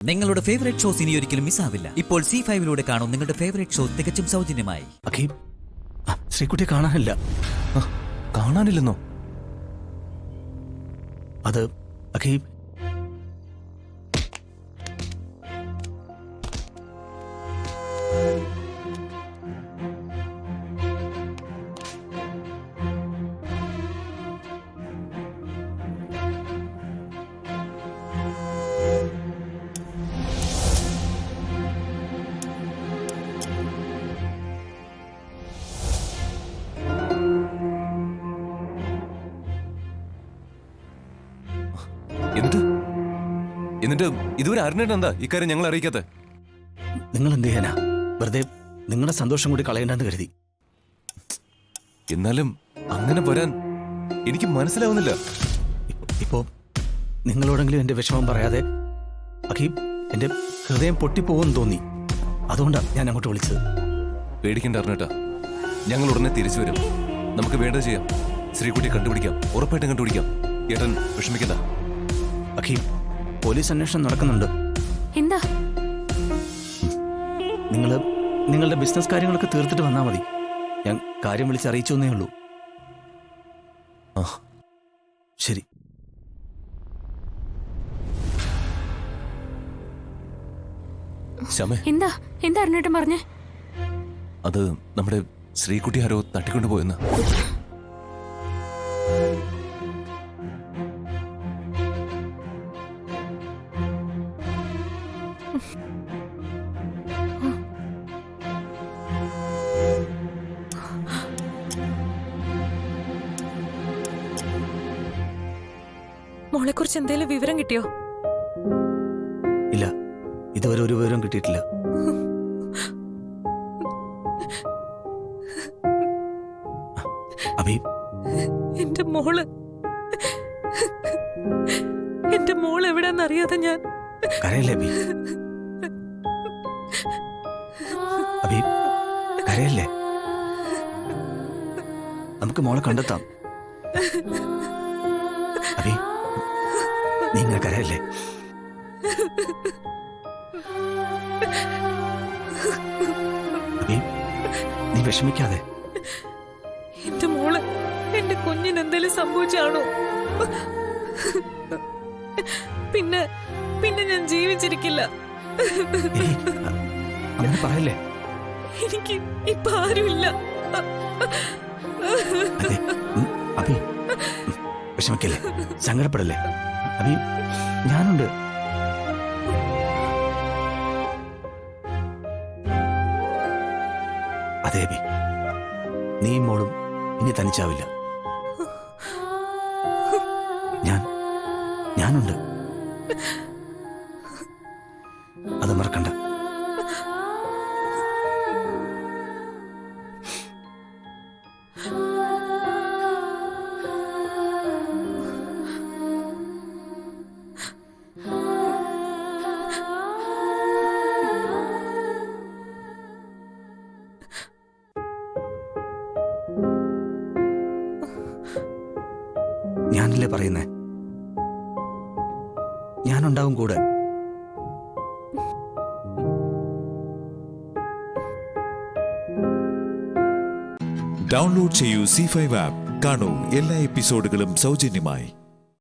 നിങ്ങളുടെ favourite shows ഇനി ഒരിക്കലും മിസ്സാവില്ല. ഇപ്പോൾ C5-ലൂടെ കാണും നിങ്ങളുടെ ഫേവറേറ്റ് ഷോ തികച്ചും സൗജന്യമായി. ശ്രീകുട്ടിയെ കാണാനില്ല. കാണാനില്ലെന്നോ? അത് അഖീബ്, എന്നിട്ട് ഇതുവരെ അറിഞ്ഞിട്ട് എന്താ ഇക്കാര്യം ഞങ്ങൾ അറിയിക്കാത്ത? നിങ്ങൾ എന്ത് ചെയ്യാനാ? വെറുതെ നിങ്ങളുടെ സന്തോഷം കൂടി കളയണ്ടെന്ന് കരുതി. എന്നാലും അങ്ങനെ വരാൻ എനിക്ക് മനസ്സിലാവുന്നില്ല. ഇപ്പോ നിങ്ങളോടെങ്കിലും എന്റെ വിഷമം പറയാതെ അഖീബ്, എന്റെ ഹൃദയം പൊട്ടിപ്പോകുമെന്ന് തോന്നി. അതുകൊണ്ടാണ് ഞാൻ അങ്ങോട്ട് വിളിച്ചത്. പേടിക്കണ്ട അറിഞ്ഞിട്ടാ, ഞങ്ങൾ ഉടനെ തിരിച്ചു വരും. നമുക്ക് വേണ്ടത് ചെയ്യാം. ശ്രീകുട്ടിയെ കണ്ടുപിടിക്കാം, ഉറപ്പായിട്ടും കണ്ടുപിടിക്കാം. ഏട്ടൻ വിഷമിക്കണ്ട. അഖീബ്, പോലീസ് അന്വേഷണം നടക്കുന്നുണ്ട്. എന്താ? നിങ്ങളുടെ ബിസിനസ് കാര്യങ്ങളൊക്കെ തീർത്തിട്ട് വന്നാൽ മതി. ഞാൻ കാര്യം വിളിച്ചറിയിച്ചു എന്നേ ഉള്ളൂ. ശരി. എന്താ എന്താ അറിഞ്ഞിട്ടും പറഞ്ഞേ? അത് നമ്മുടെ ശ്രീകുട്ടി ആരോ തട്ടിക്കൊണ്ടുപോയെന്ന്. മോളെ കുറിച്ച് എന്തെങ്കിലും വിവരം കിട്ടിയോ? ഇല്ല, ഇതുവരെ ഒരു വിവരം കിട്ടിയിട്ടില്ല. അഭി, എന്റെ മോള് എവിടെന്നറിയാതെ ഞാൻ കരയല്ലേ അഭി? അഭി, കരയല്ലേ? നമുക്ക് മോളെ കണ്ടെത്താം. അഭി, നീ ഇങ്ങനെ കരയല്ലേ? അഭി, നീ വിഷമിക്കാതെ. എന്റെ മോള്, എന്റെ കുഞ്ഞിന് എന്തെങ്കിലും സംഭവിച്ചാണോ? പിന്നെ ഞാൻ ജീവിച്ചിരിക്കില്ല. അങ്ങനെ പറയല്ലേ. എനിക്ക് ഇപ്പൊ ആരുമില്ല. അഭി, വിഷമിക്കല്ലേ, സങ്കടപ്പെടല്ലേ. അഭി, ഞാനുണ്ട്. അതെ അഭി, നീ മോളും ഇനി തനിച്ചാവില്ല. ഞാനുണ്ട്. അത് മറക്കണ്ട. ഞാനല്ലേ പറയുന്നേ, ഞാനുണ്ടാവും കൂടെ. ഡൗൺലോഡ് ചെയ്യൂ C5 ആപ്പ്. കാണൂ എല്ലാ എപ്പിസോഡുകളും സൗജന്യമായി.